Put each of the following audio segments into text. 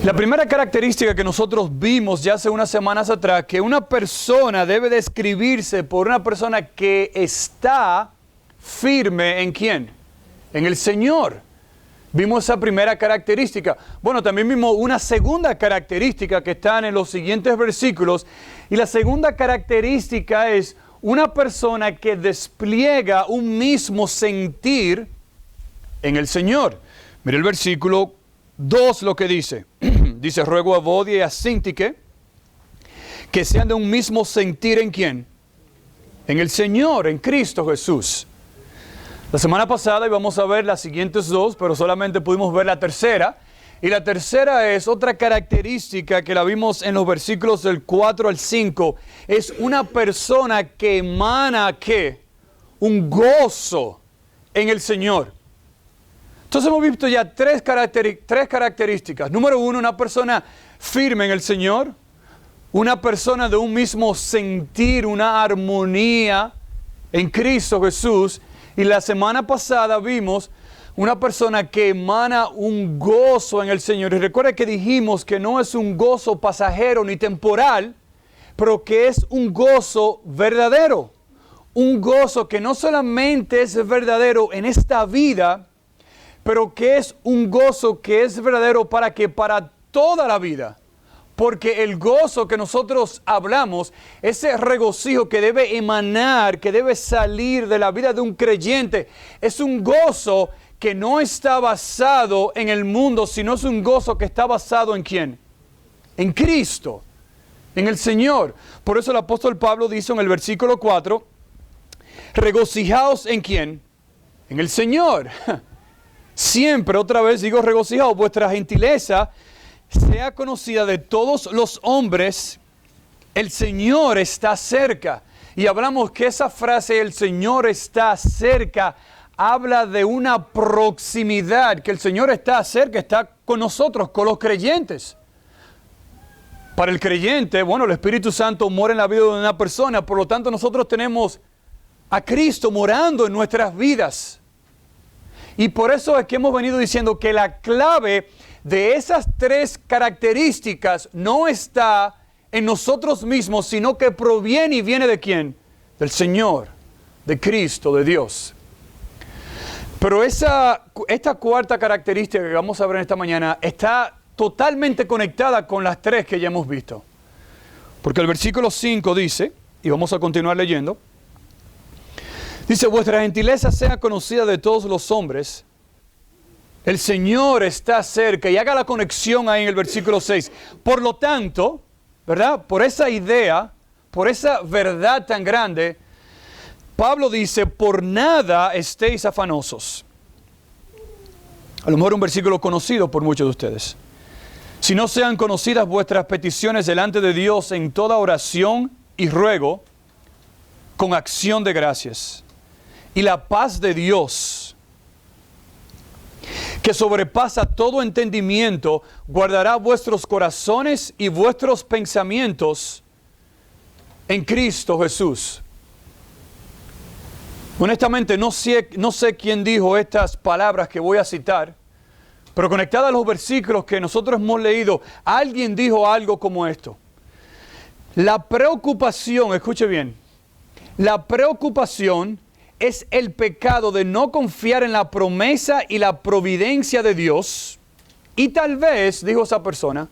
La primera característica que nosotros vimos ya hace unas semanas atrás, que una persona debe describirse por una persona que está firme ¿en quién? En el Señor. Vimos esa primera característica. Bueno, también vimos una segunda característica que está en los siguientes versículos. Y la segunda característica es una persona que despliega un mismo sentir en el Señor. Mire el versículo 2 lo que dice. Dice, ruego a Evodia y a Síntique que sean de un mismo sentir ¿en quién? En el Señor, en Cristo Jesús. La semana pasada íbamos a ver las siguientes dos, pero solamente pudimos ver la tercera. Y la tercera es otra característica que la vimos en los versículos del 4 al 5. Es una persona que emana, ¿qué? Un gozo en el Señor. Entonces hemos visto ya tres características. Número uno, una persona firme en el Señor. Una persona de un mismo sentir, una armonía en Cristo Jesús. Y la semana pasada vimos una persona que emana un gozo en el Señor. Y recuerda que dijimos que no es un gozo pasajero ni temporal, pero que es un gozo verdadero. Un gozo que no solamente es verdadero en esta vida, pero que es un gozo que es verdadero para toda la vida. Porque el gozo que nosotros hablamos, ese regocijo que debe emanar, que debe salir de la vida de un creyente, es un gozo que no está basado en el mundo, sino es un gozo que está basado ¿en quién? En Cristo, en el Señor. Por eso el apóstol Pablo dice en el versículo 4, regocijaos ¿en quién? En el Señor. Siempre, otra vez digo regocijaos, vuestra gentileza sea conocida de todos los hombres, el Señor está cerca. Y hablamos que esa frase, el Señor está cerca, habla de una proximidad, que el Señor está cerca, está con nosotros, con los creyentes. Para el creyente, bueno, el Espíritu Santo mora en la vida de una persona, por lo tanto nosotros tenemos a Cristo morando en nuestras vidas. Y por eso es que hemos venido diciendo que la clave de esas tres características no está en nosotros mismos, sino que proviene y viene ¿de quién? Del Señor, de Cristo, de Dios. Pero esta cuarta característica que vamos a ver en esta mañana está totalmente conectada con las tres que ya hemos visto. Porque el versículo 5 dice, y vamos a continuar leyendo, dice, vuestra gentileza sea conocida de todos los hombres, el Señor está cerca, y haga la conexión ahí en el versículo 6. Por lo tanto, ¿verdad? Por esa idea, por esa verdad tan grande, Pablo dice, por nada estéis afanosos. A lo mejor un versículo conocido por muchos de ustedes. Si no sean conocidas vuestras peticiones delante de Dios en toda oración y ruego, con acción de gracias. Y la paz de Dios, que sobrepasa todo entendimiento, guardará vuestros corazones y vuestros pensamientos en Cristo Jesús. Honestamente, no sé quién dijo estas palabras que voy a citar, pero conectadas a los versículos que nosotros hemos leído, alguien dijo algo como esto. La preocupación, escuche bien, la preocupación es el pecado de no confiar en la promesa y la providencia de Dios. Y tal vez, dijo esa persona,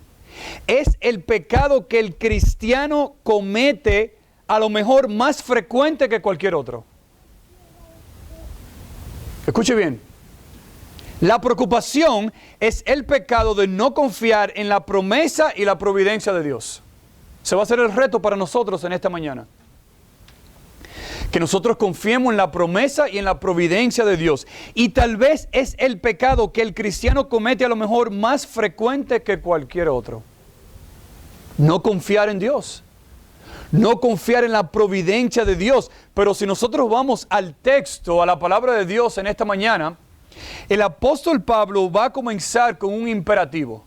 es el pecado que el cristiano comete a lo mejor más frecuente que cualquier otro. Escuche bien. La preocupación es el pecado de no confiar en la promesa y la providencia de Dios. Se va a hacer el reto para nosotros en esta mañana. Que nosotros confiemos en la promesa y en la providencia de Dios. Y tal vez es el pecado que el cristiano comete a lo mejor más frecuente que cualquier otro. No confiar en Dios. No confiar en la providencia de Dios. Pero si nosotros vamos al texto, a la palabra de Dios en esta mañana, el apóstol Pablo va a comenzar con un imperativo.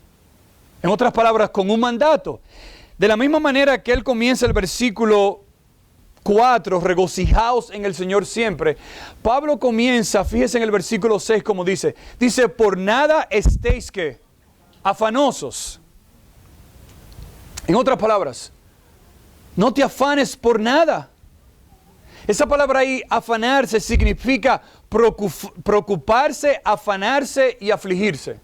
En otras palabras, con un mandato. De la misma manera que él comienza el versículo 4, regocijaos en el Señor siempre. Pablo comienza, fíjese en el versículo 6 como dice, por nada estéis ¿qué? Afanosos. En otras palabras, no te afanes por nada. Esa palabra ahí, afanarse, significa preocuparse, afanarse y afligirse.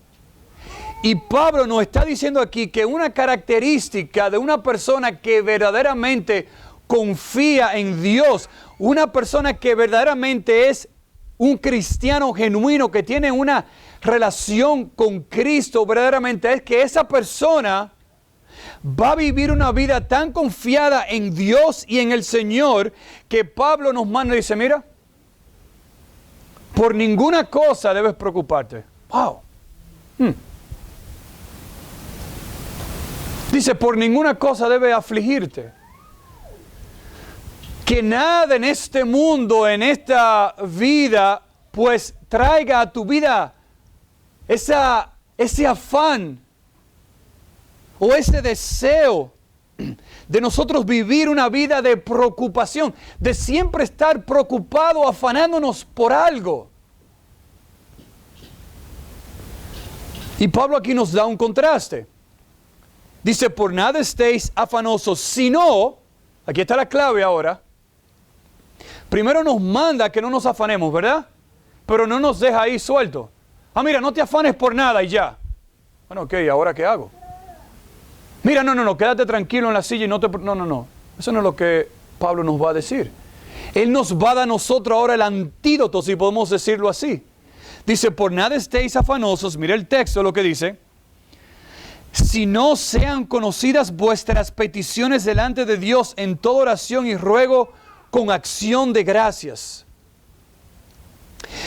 Y Pablo nos está diciendo aquí que una característica de una persona que verdaderamente confía en Dios, una persona que verdaderamente es un cristiano genuino, que tiene una relación con Cristo, verdaderamente es que esa persona va a vivir una vida tan confiada en Dios y en el Señor que Pablo nos manda y dice, mira, por ninguna cosa debes preocuparte. Wow. Dice, por ninguna cosa debes afligirte. Que nada en este mundo, en esta vida, pues traiga a tu vida ese afán o ese deseo de nosotros vivir una vida de preocupación, de siempre estar preocupado, afanándonos por algo. Y Pablo aquí nos da un contraste. Dice, por nada estéis afanosos, sino, aquí está la clave ahora, primero nos manda que no nos afanemos, ¿verdad? Pero no nos deja ahí suelto. Ah, mira, no te afanes por nada y ya. Bueno, ok, ¿ahora qué hago? Mira, no, quédate tranquilo en la silla y no. Eso no es lo que Pablo nos va a decir. Él nos va a dar a nosotros ahora el antídoto, si podemos decirlo así. Dice, por nada estéis afanosos, mira el texto, lo que dice. Si no sean conocidas vuestras peticiones delante de Dios en toda oración y ruego con acción de gracias.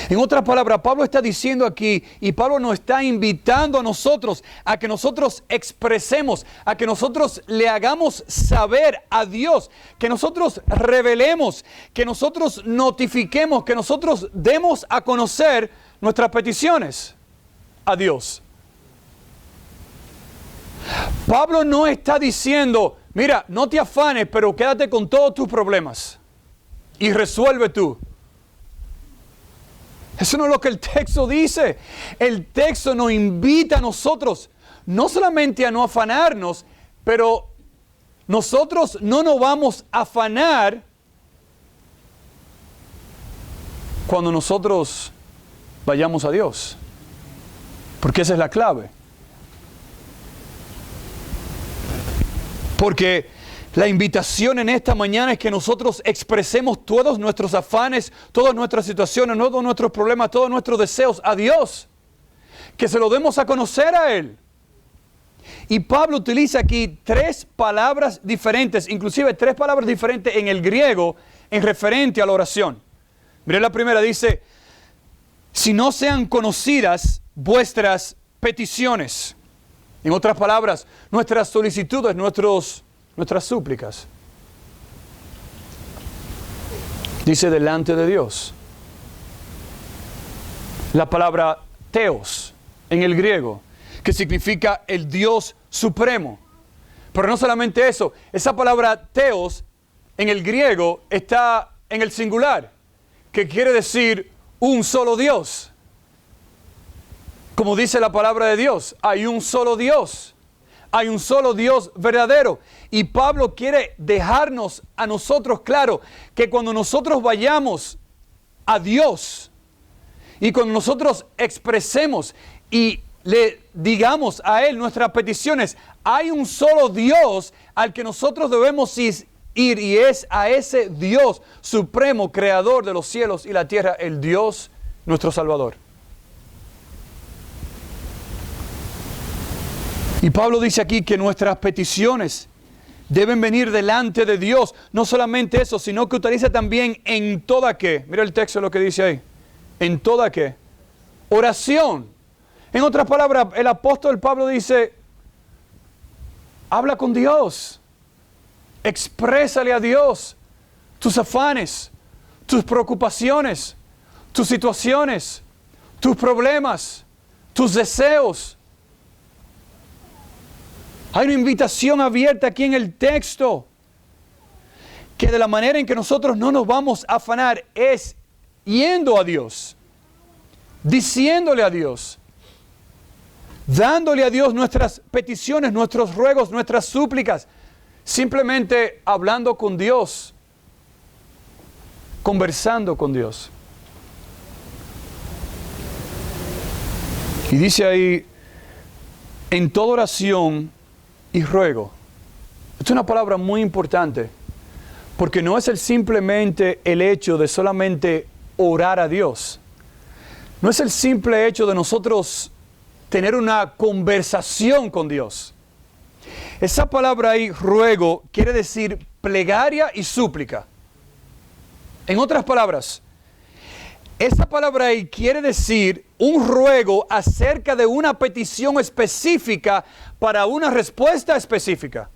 En otras palabras, Pablo está diciendo aquí, y Pablo nos está invitando a nosotros a que nosotros expresemos, a que nosotros le hagamos saber a Dios, que nosotros revelemos, que nosotros notifiquemos, que nosotros demos a conocer nuestras peticiones a Dios. Pablo no está diciendo, mira, no te afanes, pero quédate con todos tus problemas y resuelve tú. Eso no es lo que el texto dice. El texto nos invita a nosotros, no solamente a no afanarnos, pero nosotros no nos vamos a afanar cuando nosotros vayamos a Dios. Porque esa es la clave. Porque la invitación en esta mañana es que nosotros expresemos todos nuestros afanes, todas nuestras situaciones, todos nuestros problemas, todos nuestros deseos a Dios. Que se lo demos a conocer a Él. Y Pablo utiliza aquí 3 palabras diferentes, inclusive 3 palabras diferentes en el griego en referente a la oración. Mire la primera, dice, si no sean conocidas vuestras peticiones. En otras palabras, nuestras solicitudes, nuestras súplicas. Dice delante de Dios. La palabra Theos en el griego, que significa el Dios supremo. Pero no solamente eso, esa palabra Theos en el griego está en el singular, que quiere decir un solo Dios. Como dice la palabra de Dios, hay un solo Dios. Hay un solo Dios verdadero. Y Pablo quiere dejarnos a nosotros claro que cuando nosotros vayamos a Dios y cuando nosotros expresemos y le digamos a Él nuestras peticiones, hay un solo Dios al que nosotros debemos ir y es a ese Dios supremo, creador de los cielos y la tierra, el Dios nuestro Salvador. Y Pablo dice aquí que nuestras peticiones deben venir delante de Dios. No solamente eso, sino que utiliza también en toda ¿qué? Mira el texto lo que dice ahí. En toda ¿qué? Oración. En otras palabras, el apóstol Pablo dice, habla con Dios. Exprésale a Dios tus afanes, tus preocupaciones, tus situaciones, tus problemas, tus deseos. Hay una invitación abierta aquí en el texto, que de la manera en que nosotros no nos vamos a afanar es yendo a Dios, diciéndole a Dios, dándole a Dios nuestras peticiones, nuestros ruegos, nuestras súplicas, simplemente hablando con Dios, conversando con Dios. Y dice ahí, en toda oración y ruego. Esta es una palabra muy importante, porque no es simplemente el hecho de solamente orar a Dios. No es el simple hecho de nosotros tener una conversación con Dios. Esa palabra ahí, ruego, quiere decir plegaria y súplica. En otras palabras, esa palabra ahí quiere decir un ruego acerca de una petición específica para una respuesta específica.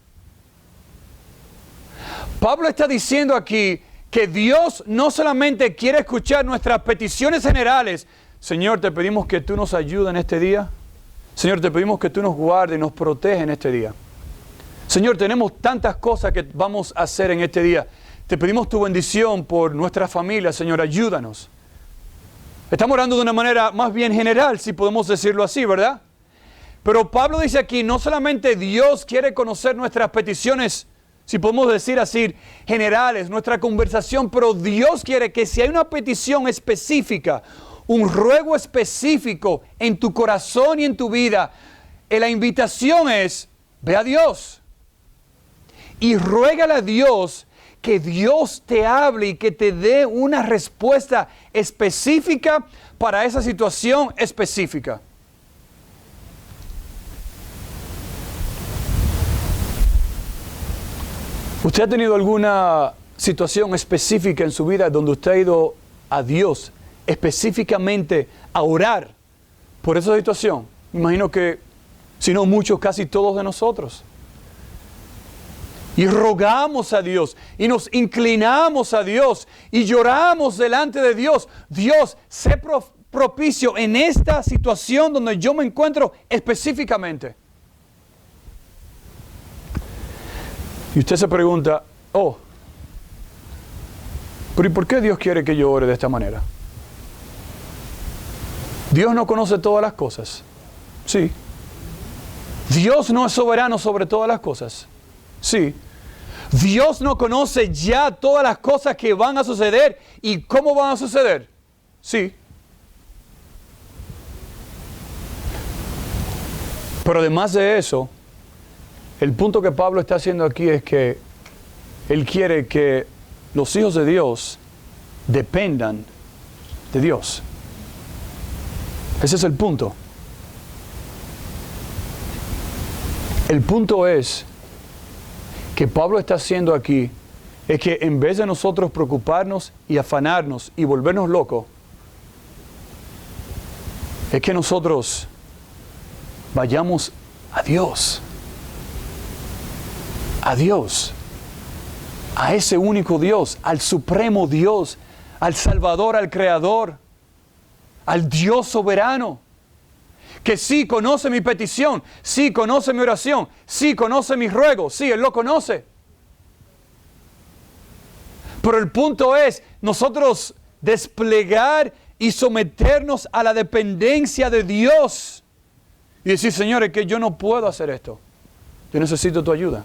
Pablo está diciendo aquí que Dios no solamente quiere escuchar nuestras peticiones generales. Señor, te pedimos que tú nos ayudes en este día. Señor, te pedimos que tú nos guardes y nos protejas en este día. Señor, tenemos tantas cosas que vamos a hacer en este día. Te pedimos tu bendición por nuestra familia. Señor, ayúdanos. Estamos orando de una manera más bien general, si podemos decirlo así, ¿verdad? Pero Pablo dice aquí, no solamente Dios quiere conocer nuestras peticiones, si podemos decir así, generales, nuestra conversación, pero Dios quiere que si hay una petición específica, un ruego específico en tu corazón y en tu vida, la invitación es, ve a Dios y ruégale a Dios que Dios te hable y que te dé una respuesta específica para esa situación específica. ¿Usted ha tenido alguna situación específica en su vida donde usted ha ido a Dios específicamente a orar por esa situación? Me imagino que, si no muchos, casi todos de nosotros. Y rogamos a Dios, y nos inclinamos a Dios, y lloramos delante de Dios. Dios, sé propicio en esta situación donde yo me encuentro específicamente. Y usted se pregunta, pero ¿y por qué Dios quiere que yo ore de esta manera? Dios no conoce todas las cosas. Sí. Dios no es soberano sobre todas las cosas. Sí. Dios no conoce ya todas las cosas que van a suceder y cómo van a suceder. Sí. Pero además de eso, el punto que Pablo está haciendo aquí es que él quiere que los hijos de Dios dependan de Dios. Ese es el punto. El punto es que Pablo está haciendo aquí es que en vez de nosotros preocuparnos y afanarnos y volvernos locos, es que nosotros vayamos a Dios. A Dios. A ese único Dios, al supremo Dios, al Salvador, al Creador, al Dios soberano, que sí conoce mi petición, sí conoce mi oración, sí conoce mis ruegos, sí, Él lo conoce. Pero el punto es nosotros desplegar y someternos a la dependencia de Dios y decir, Señor, es que yo no puedo hacer esto, yo necesito tu ayuda.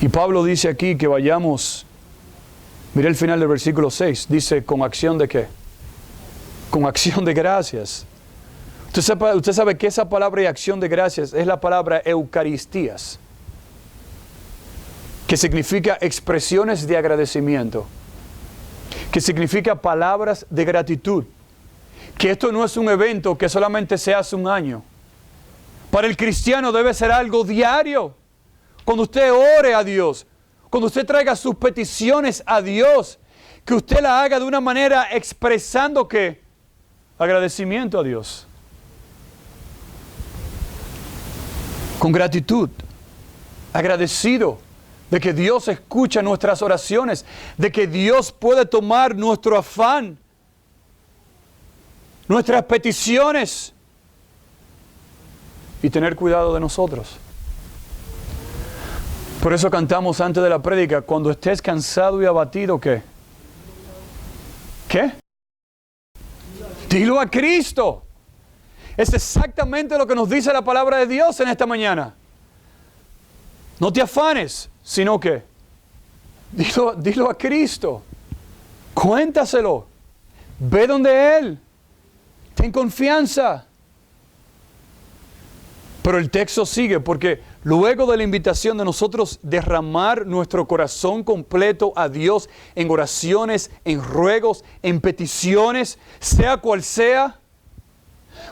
Y Pablo dice aquí que vayamos, mire el final del versículo 6, dice, ¿con acción de qué? Con acción de gracias. Usted sabe que esa palabra de acción de gracias es la palabra eucaristías, que significa expresiones de agradecimiento, que significa palabras de gratitud, que esto no es un evento que solamente se hace un año. Para el cristiano debe ser algo diario. Cuando usted ore a Dios, cuando usted traiga sus peticiones a Dios, que usted la haga de una manera expresando ¿qué? Agradecimiento a Dios. Con gratitud, agradecido de que Dios escucha nuestras oraciones, de que Dios puede tomar nuestro afán, nuestras peticiones y tener cuidado de nosotros. Por eso cantamos antes de la prédica, cuando estés cansado y abatido, ¿qué? ¿Qué? Dilo a Cristo. Es exactamente lo que nos dice la palabra de Dios en esta mañana. No te afanes, sino que dilo a Cristo. Cuéntaselo. Ve donde Él. Ten confianza. Pero el texto sigue porque luego de la invitación de nosotros derramar nuestro corazón completo a Dios en oraciones, en ruegos, en peticiones, sea cual sea,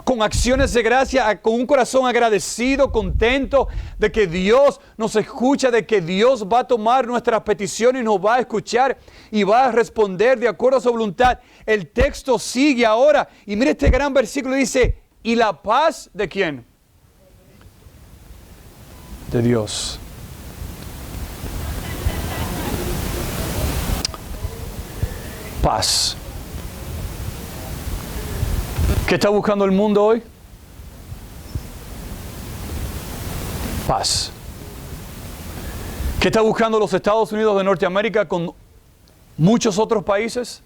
con acciones de gracia, con un corazón agradecido, contento de que Dios nos escucha, de que Dios va a tomar nuestras peticiones y nos va a escuchar y va a responder de acuerdo a su voluntad. El texto sigue ahora y mire este gran versículo, dice, ¿y la paz de quién? De Dios. Paz. ¿Qué está buscando el mundo hoy? Paz. ¿Qué está buscando los Estados Unidos de Norteamérica con muchos otros países?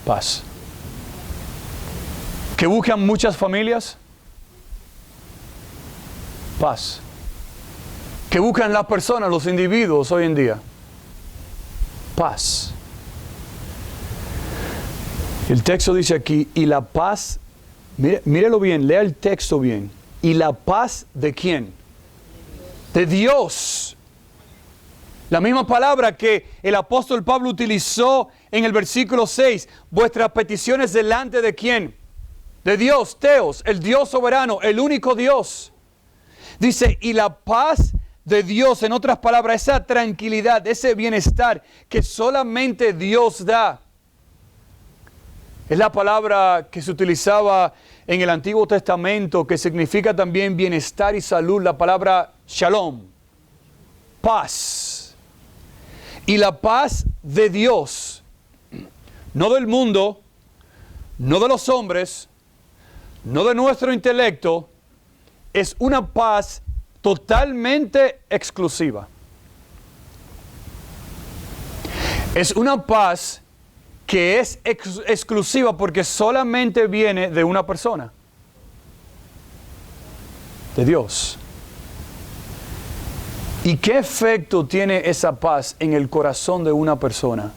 Paz. ¿Qué buscan muchas familias? Paz. ¿Qué buscan las personas, los individuos hoy en día? Paz. El texto dice aquí, y la paz, mírelo bien, lea el texto bien. ¿Y la paz de quién? De Dios. La misma palabra que el apóstol Pablo utilizó en el versículo 6. Vuestras peticiones delante de quién? De Dios, Teos, el Dios soberano, el único Dios. Dice, y la paz de Dios, en otras palabras, esa tranquilidad, ese bienestar que solamente Dios da. Es la palabra que se utilizaba en el Antiguo Testamento, que significa también bienestar y salud, la palabra shalom, paz. Y la paz de Dios, no del mundo, no de los hombres, no de nuestro intelecto, es una paz totalmente exclusiva. Es una paz que es exclusiva porque solamente viene de una persona, de Dios. ¿Y qué efecto tiene esa paz en el corazón de una persona?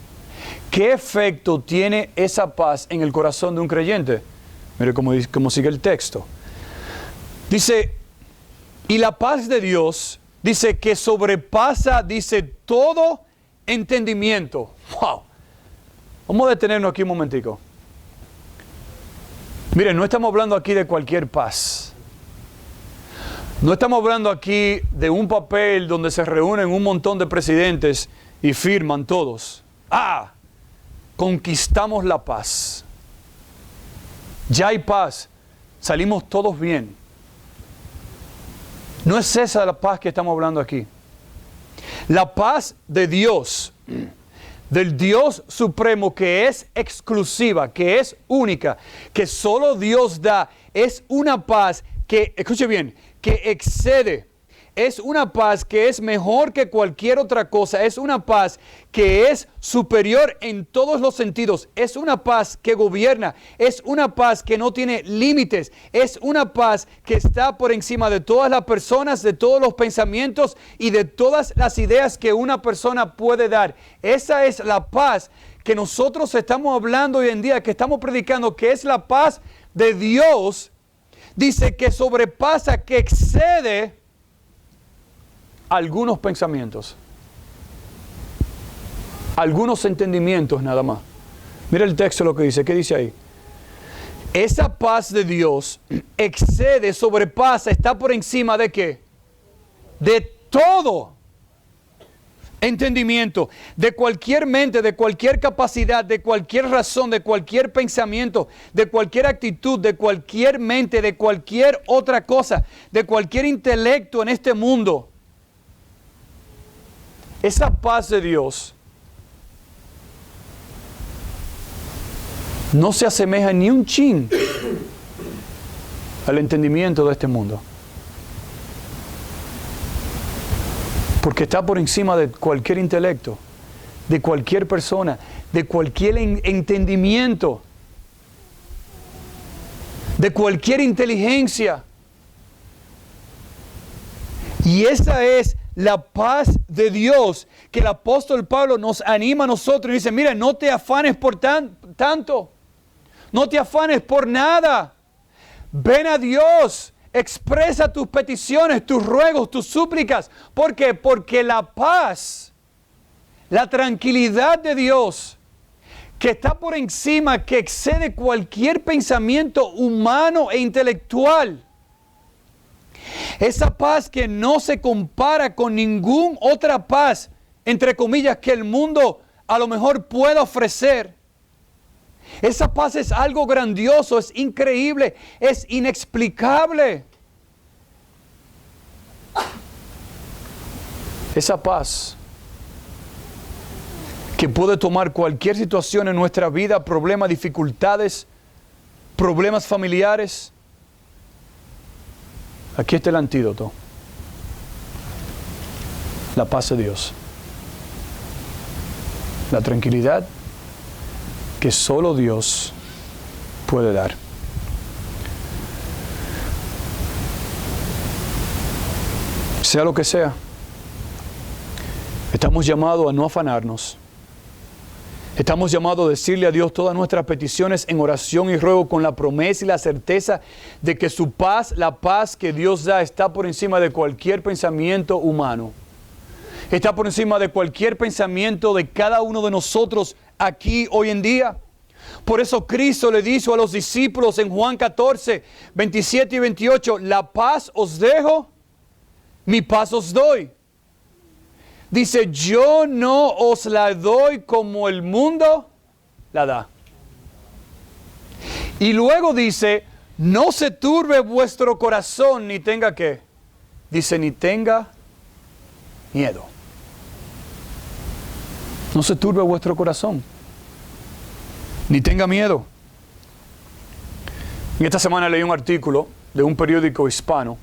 ¿Qué efecto tiene esa paz en el corazón de un creyente? Mire cómo sigue el texto. Dice, y la paz de Dios, dice que sobrepasa, dice, todo entendimiento. ¡Wow! Vamos a detenernos aquí un momentico. Miren, no estamos hablando aquí de cualquier paz. No estamos hablando aquí de un papel donde se reúnen un montón de presidentes y firman todos. ¡Ah! Conquistamos la paz. Ya hay paz. Salimos todos bien. No es esa la paz que estamos hablando aquí. La paz de Dios, del Dios supremo, que es exclusiva, que es única, que solo Dios da, es una paz que, escuche bien, que excede. Es una paz que es mejor que cualquier otra cosa. Es una paz que es superior en todos los sentidos. Es una paz que gobierna. Es una paz que no tiene límites. Es una paz que está por encima de todas las personas, de todos los pensamientos y de todas las ideas que una persona puede dar. Esa es la paz que nosotros estamos hablando hoy en día, que estamos predicando, que es la paz de Dios. Dice que sobrepasa, que excede algunos pensamientos, algunos entendimientos nada más. Mira el texto lo que dice. ¿Qué dice ahí? Esa paz de Dios excede, sobrepasa, está por encima ¿de qué? De todo entendimiento, de cualquier mente, de cualquier capacidad, de cualquier razón, de cualquier pensamiento, de cualquier actitud, de cualquier mente, de cualquier otra cosa, de cualquier intelecto en este mundo. Esa paz de Dios no se asemeja ni un chin al entendimiento de este mundo. Porque está por encima de cualquier intelecto, de cualquier persona, de cualquier entendimiento. de cualquier inteligencia. Y esa es la paz de Dios que el apóstol Pablo nos anima a nosotros y dice, mira, no te afanes por tanto, no te afanes por nada. Ven a Dios, expresa tus peticiones, tus ruegos, tus súplicas. ¿Por qué? Porque la paz, la tranquilidad de Dios, que está por encima, que excede cualquier pensamiento humano e intelectual, esa paz que no se compara con ninguna otra paz, entre comillas, que el mundo a lo mejor pueda ofrecer. Esa paz es algo grandioso, es increíble, es inexplicable. Esa paz que puede tomar cualquier situación en nuestra vida, problemas, dificultades, problemas familiares. Aquí está el antídoto. La paz de Dios. La tranquilidad que solo Dios puede dar. Sea lo que sea, estamos llamados a no afanarnos. Estamos llamados a decirle a Dios todas nuestras peticiones en oración y ruego con la promesa y la certeza de que su paz, la paz que Dios da, está por encima de cualquier pensamiento humano. Está por encima de cualquier pensamiento de cada uno de nosotros aquí hoy en día. Por eso Cristo le dijo a los discípulos en Juan 14, 27 y 28, la paz os dejo, mi paz os doy. Dice, yo no os la doy como el mundo la da. Y luego dice, no se turbe vuestro corazón, ni tenga ¿qué? Dice, ni tenga miedo. No se turbe vuestro corazón, ni tenga miedo. En esta semana leí un artículo de un periódico hispano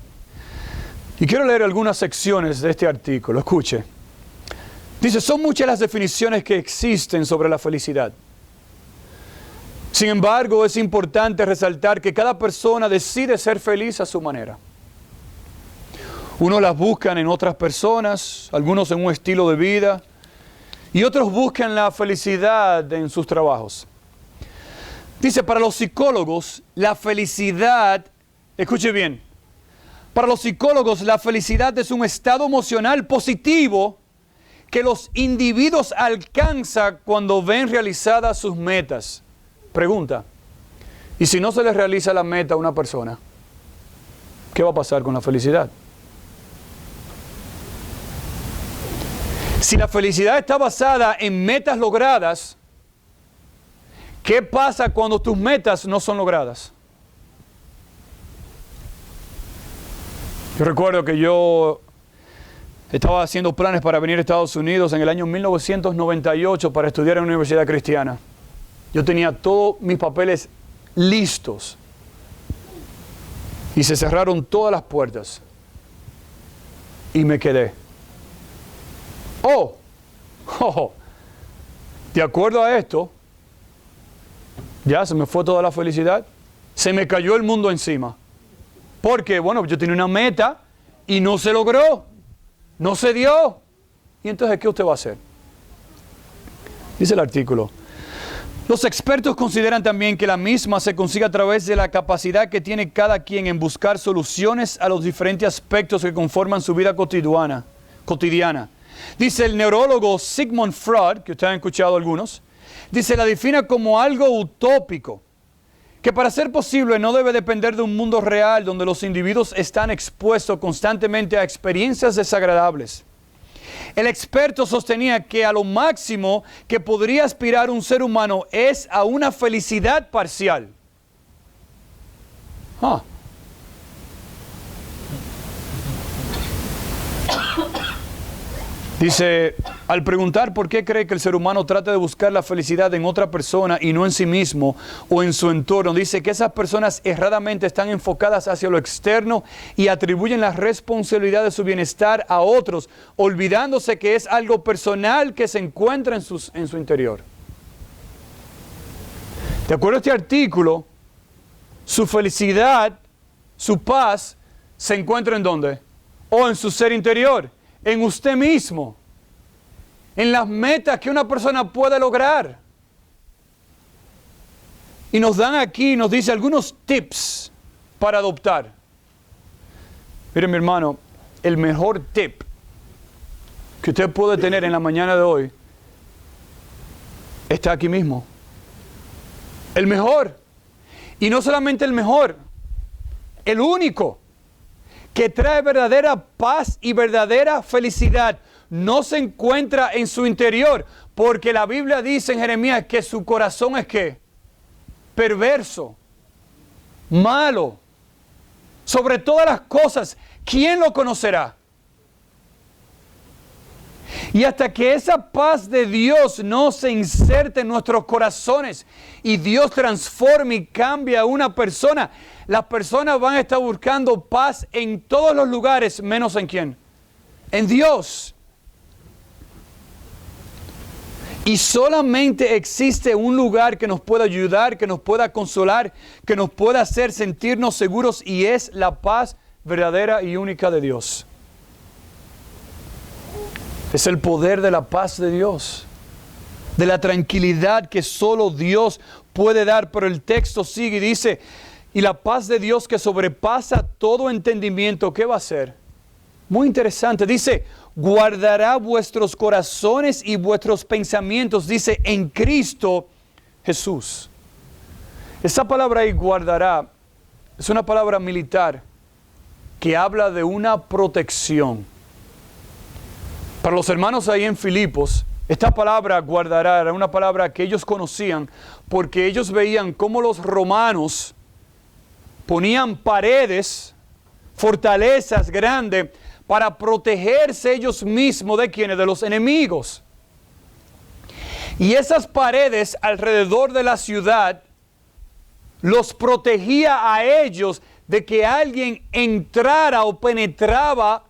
y quiero leer algunas secciones de este artículo. Escuche. Dice, son muchas las definiciones que existen sobre la felicidad. Sin embargo, es importante resaltar que cada persona decide ser feliz a su manera. Unos las buscan en otras personas, algunos en un estilo de vida, y otros buscan la felicidad en sus trabajos. Dice, para los psicólogos, la felicidad, escuche bien, para los psicólogos la felicidad es un estado emocional positivo que los individuos alcanzan cuando ven realizadas sus metas. Pregunta, ¿y si no se les realiza la meta a una persona? ¿Qué va a pasar con la felicidad? Si la felicidad está basada en metas logradas, ¿qué pasa cuando tus metas no son logradas? Yo recuerdo que yo estaba haciendo planes para venir a Estados Unidos en el año 1998 para estudiar en una universidad cristiana. Yo tenía todos mis papeles listos y se cerraron todas las puertas y me quedé. De acuerdo a esto, ya se me fue toda la felicidad, se me cayó el mundo encima. Porque, bueno, yo tenía una meta y no se logró. No se dio. ¿Y entonces qué usted va a hacer? Dice el artículo. Los expertos consideran también que la misma se consigue a través de la capacidad que tiene cada quien en buscar soluciones a los diferentes aspectos que conforman su vida cotidiana. Dice el neurólogo Sigmund Freud, que ustedes han escuchado algunos, dice, la define como algo utópico, que para ser posible no debe depender de un mundo real donde los individuos están expuestos constantemente a experiencias desagradables. El experto sostenía que a lo máximo que podría aspirar un ser humano es a una felicidad parcial. Dice, al preguntar por qué cree que el ser humano trata de buscar la felicidad en otra persona y no en sí mismo o en su entorno, dice que esas personas erradamente están enfocadas hacia lo externo y atribuyen la responsabilidad de su bienestar a otros, olvidándose que es algo personal que se encuentra en su interior. De acuerdo a este artículo, Su felicidad, su paz, se encuentra ¿en dónde? O en su ser interior, en usted mismo, en las metas que una persona puede lograr. Y nos dan aquí, nos dice algunos tips para adoptar. Mire, mi hermano, el mejor tip que usted puede tener en la mañana de hoy está aquí mismo. El mejor. Y no solamente el mejor, el único que trae verdadera paz y verdadera felicidad no se encuentra en su interior, porque la Biblia dice en Jeremías que su corazón es ¿qué? Perverso, malo. Sobre todas las cosas, ¿quién lo conocerá? Y hasta que esa paz de Dios no se inserte en nuestros corazones y Dios transforme y cambie a una persona, las personas van a estar buscando paz en todos los lugares, menos ¿en quién? En Dios. Y solamente existe un lugar que nos pueda ayudar, que nos pueda consolar, que nos pueda hacer sentirnos seguros, y es la paz verdadera y única de Dios. Es el poder de la paz de Dios, de la tranquilidad que solo Dios puede dar. Pero el texto sigue y dice, y la paz de Dios que sobrepasa todo entendimiento, ¿qué va a hacer? Muy interesante, dice, guardará vuestros corazones y vuestros pensamientos, dice, en Cristo Jesús. Esa palabra ahí, guardará, es una palabra militar que habla de una protección. Para los hermanos ahí en Filipos, esta palabra guardará era una palabra que ellos conocían porque ellos veían cómo los romanos ponían paredes, fortalezas grandes para protegerse ellos mismos de quienes, de los enemigos. Y esas paredes alrededor de la ciudad los protegía a ellos de que alguien entrara o penetraba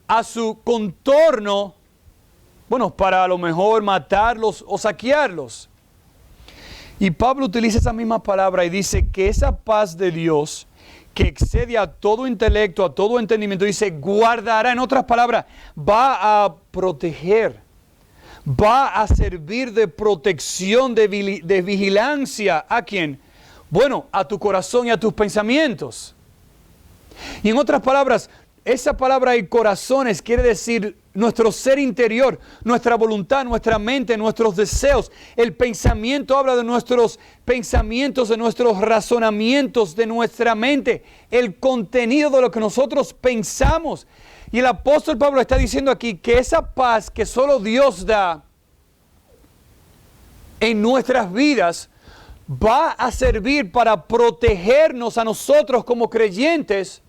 a su contorno, bueno, para a lo mejor matarlos o saquearlos. Y Pablo utiliza esa misma palabra y dice que esa paz de Dios, que excede a todo intelecto, a todo entendimiento, dice, guardará, en otras palabras, va a proteger, va a servir de protección, de vigilancia. ¿A quién? Bueno, a tu corazón y a tus pensamientos. Y en otras palabras, esa palabra y corazones quiere decir nuestro ser interior, nuestra voluntad, nuestra mente, nuestros deseos. El pensamiento habla de nuestros pensamientos, de nuestros razonamientos, de nuestra mente, el contenido de lo que nosotros pensamos. Y el apóstol Pablo está diciendo aquí que esa paz que solo Dios da en nuestras vidas va a servir para protegernos a nosotros como creyentes.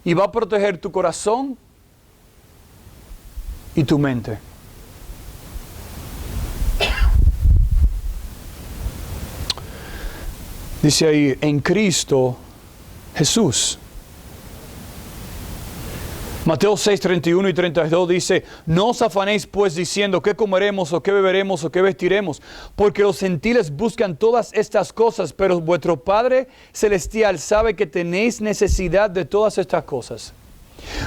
Y va a proteger tu corazón y tu mente. Dice ahí, en Cristo Jesús. Mateo 6, 31 y 32 dice, no os afanéis pues diciendo qué comeremos o qué beberemos o qué vestiremos, porque los gentiles buscan todas estas cosas, pero vuestro Padre Celestial sabe que tenéis necesidad de todas estas cosas.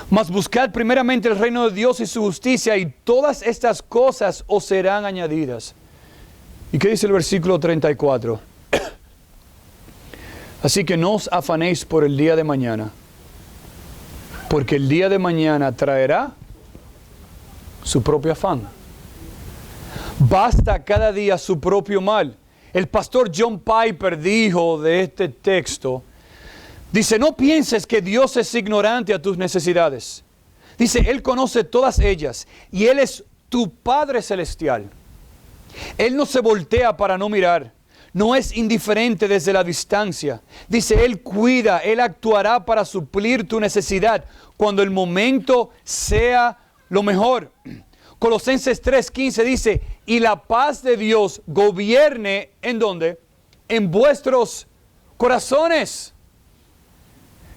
Mas buscad primeramente el reino de Dios y su justicia, y todas estas cosas os serán añadidas. ¿Y qué dice el versículo 34? Así que no os afanéis por el día de mañana, porque el día de mañana traerá su propio afán. Basta cada día su propio mal. El pastor John Piper dijo de este texto, dice, no pienses que Dios es ignorante a tus necesidades. Dice, Él conoce todas ellas y Él es tu Padre Celestial. Él no se voltea para no mirar. No es indiferente desde la distancia. Dice, Él cuida, Él actuará para suplir tu necesidad cuando el momento sea lo mejor. Colosenses 3:15 dice, y la paz de Dios gobierne, ¿en dónde? En vuestros corazones.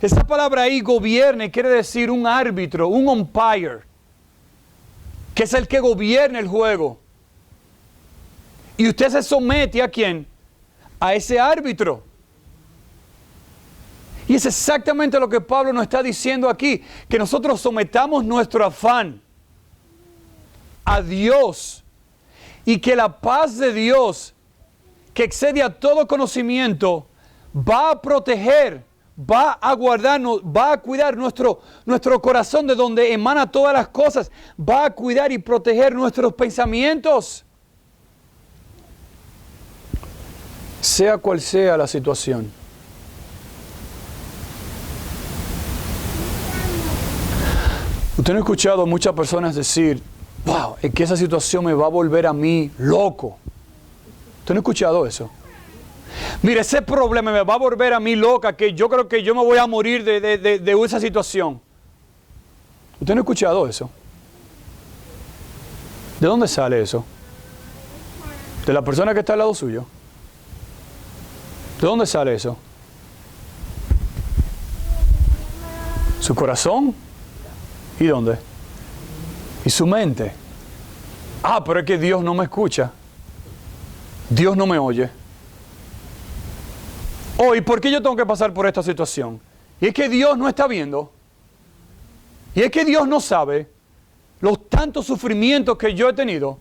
Esa palabra ahí, gobierne, quiere decir un árbitro, un umpire, que es el que gobierna el juego. Y usted se somete ¿a quién? A ese árbitro. Y es exactamente lo que Pablo nos está diciendo aquí, que nosotros sometamos nuestro afán a Dios y que la paz de Dios, que excede a todo conocimiento, va a proteger, va a guardarnos, va a cuidar nuestro corazón de donde emana todas las cosas, va a cuidar y proteger nuestros pensamientos, sea cual sea la situación. Usted no ha escuchado a muchas personas decir, wow, es que esa situación me va a volver a mí loco. ¿Usted no ha escuchado eso? Mire, ese problema me va a volver a mí loca, que yo creo que yo me voy a morir de esa situación. ¿Usted no ha escuchado eso? ¿De dónde sale eso? ¿De la persona que está al lado suyo? ¿De dónde sale eso? ¿Su corazón? ¿Y dónde? ¿Y su mente? Ah, pero es que Dios no me escucha. Dios no me oye. Oh, ¿y por qué yo tengo que pasar por esta situación? Y es que Dios no está viendo. Y es que Dios no sabe los tantos sufrimientos que yo he tenido.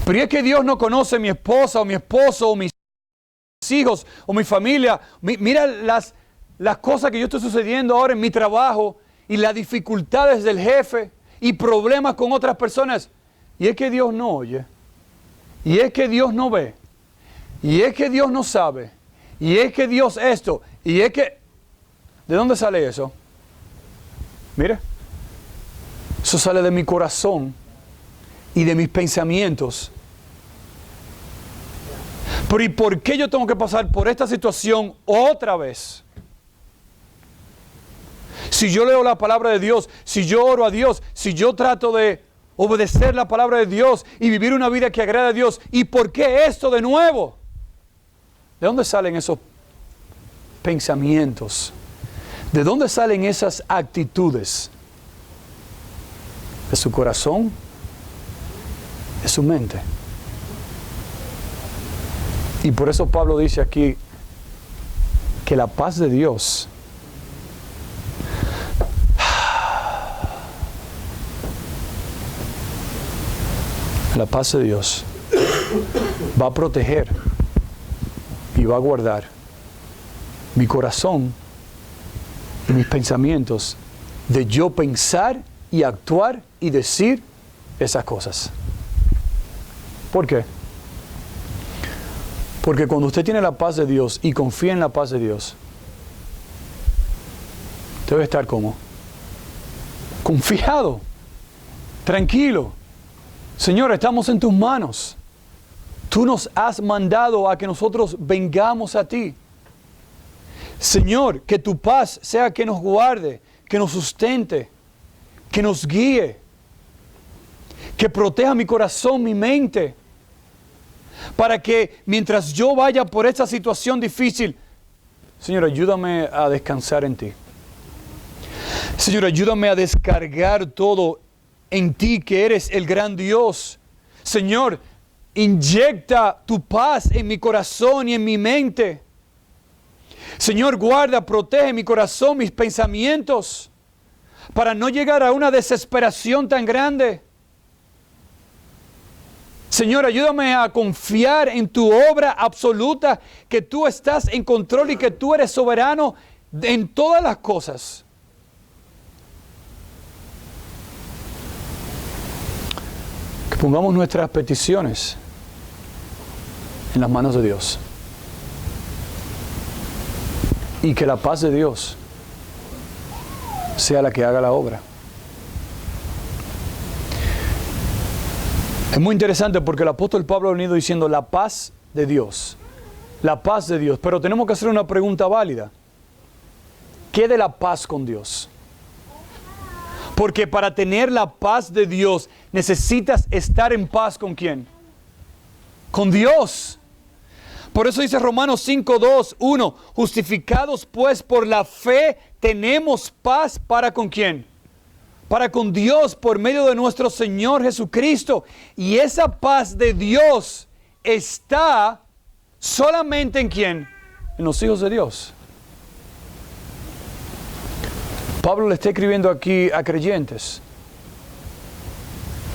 Pero es que Dios no conoce a mi esposa o mi esposo o mis hijos o mi familia. Mira las cosas que yo estoy sucediendo ahora en mi trabajo y las dificultades del jefe y problemas con otras personas. Y es que Dios no oye. Y es que Dios no ve. Y es que Dios no sabe. Y es que Dios esto. Y es que... ¿De dónde sale eso? Mire. Eso sale de mi corazón y de mis pensamientos. Pero ¿y por qué yo tengo que pasar por esta situación otra vez? Si yo leo la palabra de Dios, si yo oro a Dios, si yo trato de obedecer la palabra de Dios y vivir una vida que agrada a Dios, ¿y por qué esto de nuevo? ¿De dónde salen esos pensamientos? ¿De dónde salen esas actitudes? ¿De su corazón? ¿De su mente? Y por eso Pablo dice aquí que la paz de Dios va a proteger y va a guardar mi corazón y mis pensamientos de yo pensar y actuar y decir esas cosas. ¿Por qué? Porque cuando usted tiene la paz de Dios y confía en la paz de Dios, debe estar como confiado, tranquilo. Señor, estamos en tus manos. Tú nos has mandado a que nosotros vengamos a ti. Señor, que tu paz sea que nos guarde, que nos sustente, que nos guíe, que proteja mi corazón, mi mente, para que mientras yo vaya por esta situación difícil, Señor, ayúdame a descansar en ti. Señor, ayúdame a descargar todo en ti, que eres el gran Dios. Señor, inyecta tu paz en mi corazón y en mi mente. Señor, guarda, protege mi corazón, mis pensamientos, para no llegar a una desesperación tan grande. Señor, ayúdame a confiar en tu obra absoluta, que tú estás en control y que tú eres soberano en todas las cosas. Que pongamos nuestras peticiones en las manos de Dios. Y que la paz de Dios sea la que haga la obra. Es muy interesante porque el apóstol Pablo ha venido diciendo la paz de Dios. La paz de Dios. Pero tenemos que hacer una pregunta válida. ¿Qué de la paz con Dios? Porque para tener la paz de Dios necesitas estar en paz ¿con quién? Con Dios. Por eso dice Romanos 5:2, 1, justificados pues por la fe tenemos paz para ¿con quién? Para con Dios por medio de nuestro Señor Jesucristo. Y esa paz de Dios está solamente ¿en quién? en los hijos de Dios. Pablo le está escribiendo aquí a creyentes.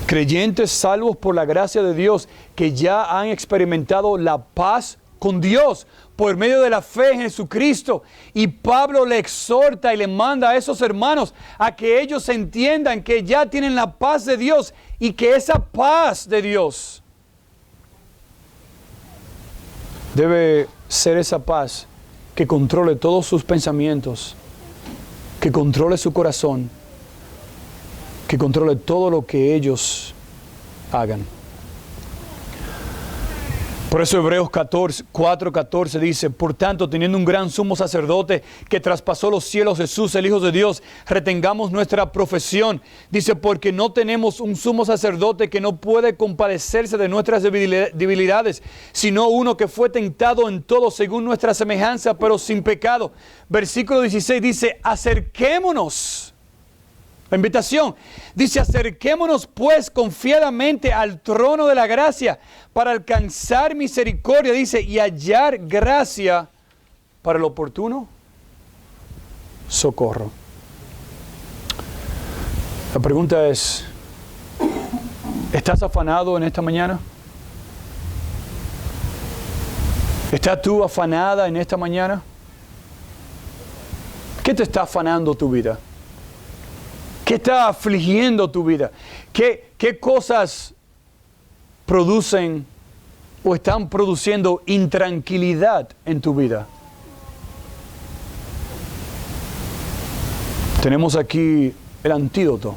Creyentes salvos por la gracia de Dios, que ya han experimentado la paz con Dios por medio de la fe en Jesucristo. Y Pablo le exhorta y le manda a esos hermanos a que ellos entiendan que ya tienen la paz de Dios y que esa paz de Dios debe ser esa paz que controle todos sus pensamientos, que controle su corazón, que controle todo lo que ellos hagan. Por eso Hebreos 4:14 dice: por tanto, teniendo un gran sumo sacerdote que traspasó los cielos, Jesús, el Hijo de Dios, retengamos nuestra profesión. Dice, porque no tenemos un sumo sacerdote que no puede compadecerse de nuestras debilidades, sino uno que fue tentado en todo según nuestra semejanza, pero sin pecado. Versículo 16 dice, acerquémonos. La invitación dice, acerquémonos pues confiadamente al trono de la gracia para alcanzar misericordia, dice, y hallar gracia para el oportuno socorro. La pregunta es, ¿estás afanado en esta mañana? ¿Estás tú afanada en esta mañana? ¿Qué te está afanando tu vida? ¿Qué está afligiendo tu vida? ¿Qué cosas producen o están produciendo intranquilidad en tu vida? Tenemos aquí el antídoto,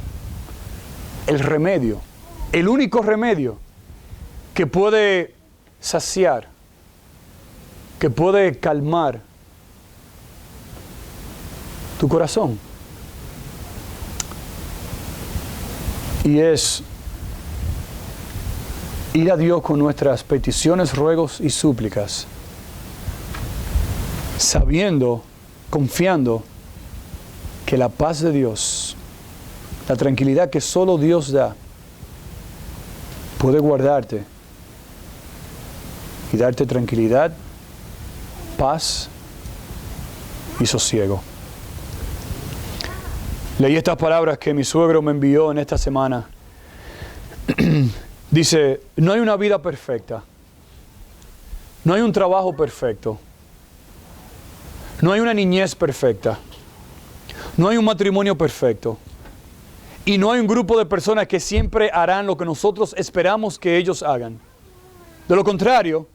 el remedio, el único remedio que puede saciar, que puede calmar tu corazón. Y es ir a Dios con nuestras peticiones, ruegos y súplicas, sabiendo, confiando que la paz de Dios, la tranquilidad que solo Dios da, puede guardarte y darte tranquilidad, paz y sosiego. Leí estas palabras que mi suegro me envió en esta semana. Dice, no hay una vida perfecta. No hay un trabajo perfecto. No hay una niñez perfecta. No hay un matrimonio perfecto. Y no hay un grupo de personas que siempre harán lo que nosotros esperamos que ellos hagan. De lo contrario,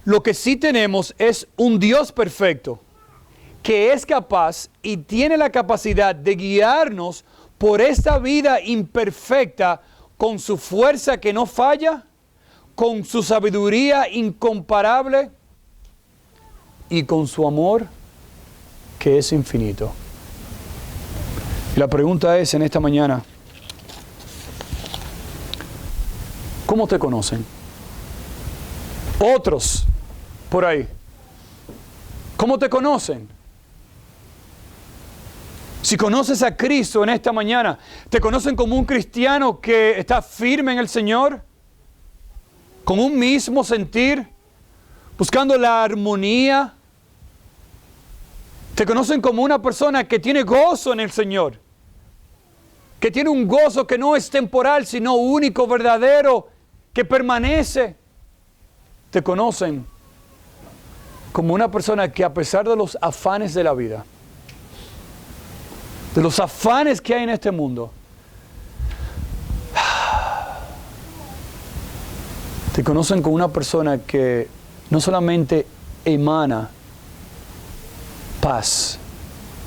lo que sí tenemos es un Dios perfecto, que es capaz y tiene la capacidad de guiarnos por esta vida imperfecta con su fuerza que no falla, con su sabiduría incomparable y con su amor que es infinito. Y la pregunta es en esta mañana, ¿cómo te conocen? Otros por ahí, ¿cómo te conocen? Si conoces a Cristo en esta mañana, ¿te conocen como un cristiano que está firme en el Señor? ¿Con un mismo sentir? ¿Buscando la armonía? ¿Te conocen como una persona que tiene gozo en el Señor? Que tiene un gozo que no es temporal, sino único, verdadero, que permanece. ¿Te conocen como una persona que a pesar de los afanes de la vida, de los afanes que hay en este mundo, te conocen como una persona que no solamente emana paz,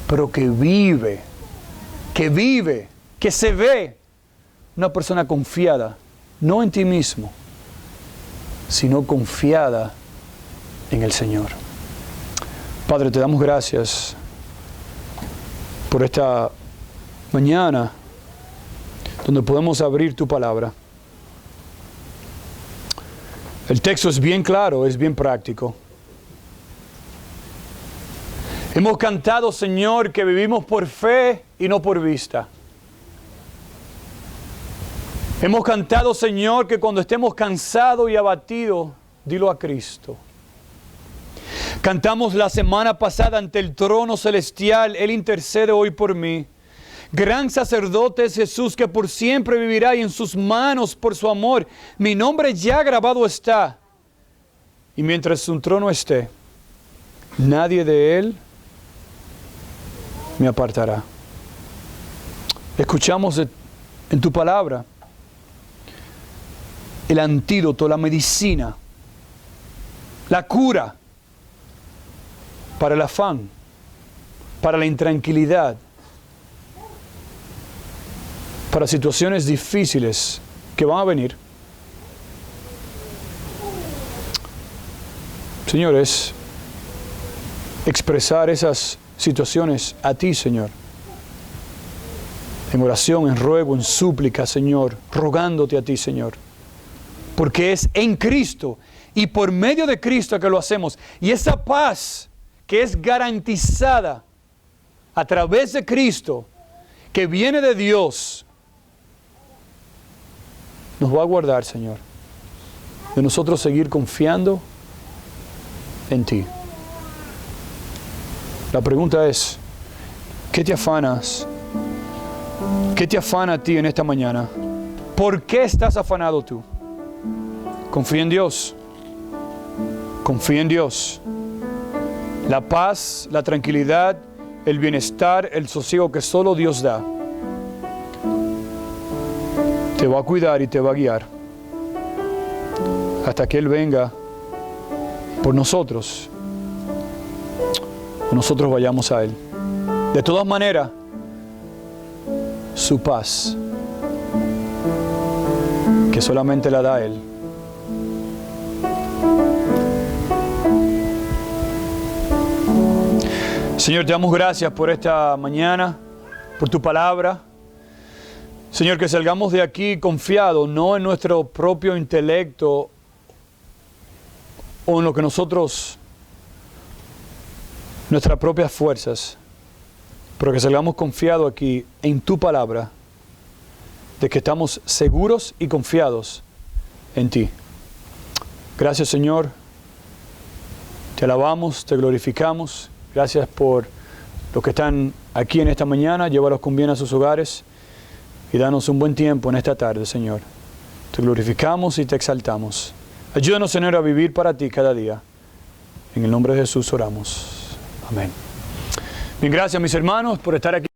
pero que vive, que se ve una persona confiada, no en ti mismo, sino confiada en el Señor? Padre, te damos gracias por esta mañana donde podemos abrir tu palabra. El texto es bien claro, es bien práctico. Hemos cantado, Señor, que vivimos por fe y no por vista. Hemos cantado, Señor, que cuando estemos cansados y abatidos, dilo a Cristo. Cantamos la semana pasada ante el trono celestial, Él intercede hoy por mí. Gran sacerdote es Jesús que por siempre vivirá y en sus manos por su amor mi nombre ya grabado está. Y mientras su trono esté, nadie de Él me apartará. Escuchamos en tu palabra el antídoto, la medicina, la cura para el afán, para la intranquilidad, para situaciones difíciles que van a venir. Señores, expresar esas situaciones a ti, Señor. En oración, en ruego, en súplica, Señor, rogándote a ti, Señor. Porque es en Cristo y por medio de Cristo que lo hacemos. Y esa paz que es garantizada a través de Cristo, que viene de Dios, nos va a guardar, Señor, de nosotros seguir confiando en ti. La pregunta es, ¿qué te afanas? ¿Qué te afana a ti en esta mañana? ¿Por qué estás afanado tú? Confía en Dios. Confía en Dios. La paz, la tranquilidad, el bienestar, el sosiego que solo Dios da, te va a cuidar y te va a guiar hasta que Él venga por nosotros o nosotros vayamos a Él. De todas maneras, su paz, que solamente la da Él. Señor, te damos gracias por esta mañana, por tu palabra. Señor, que salgamos de aquí confiados, no en nuestro propio intelecto o en lo que nosotros, nuestras propias fuerzas, pero que salgamos confiados aquí en tu palabra, de que estamos seguros y confiados en ti. Gracias, Señor. Te alabamos, te glorificamos. Gracias por los que están aquí en esta mañana. Llévalos con bien a sus hogares y danos un buen tiempo en esta tarde, Señor. Te glorificamos y te exaltamos. Ayúdanos, Señor, a vivir para ti cada día. En el nombre de Jesús oramos. Amén. Bien, gracias, mis hermanos, por estar aquí.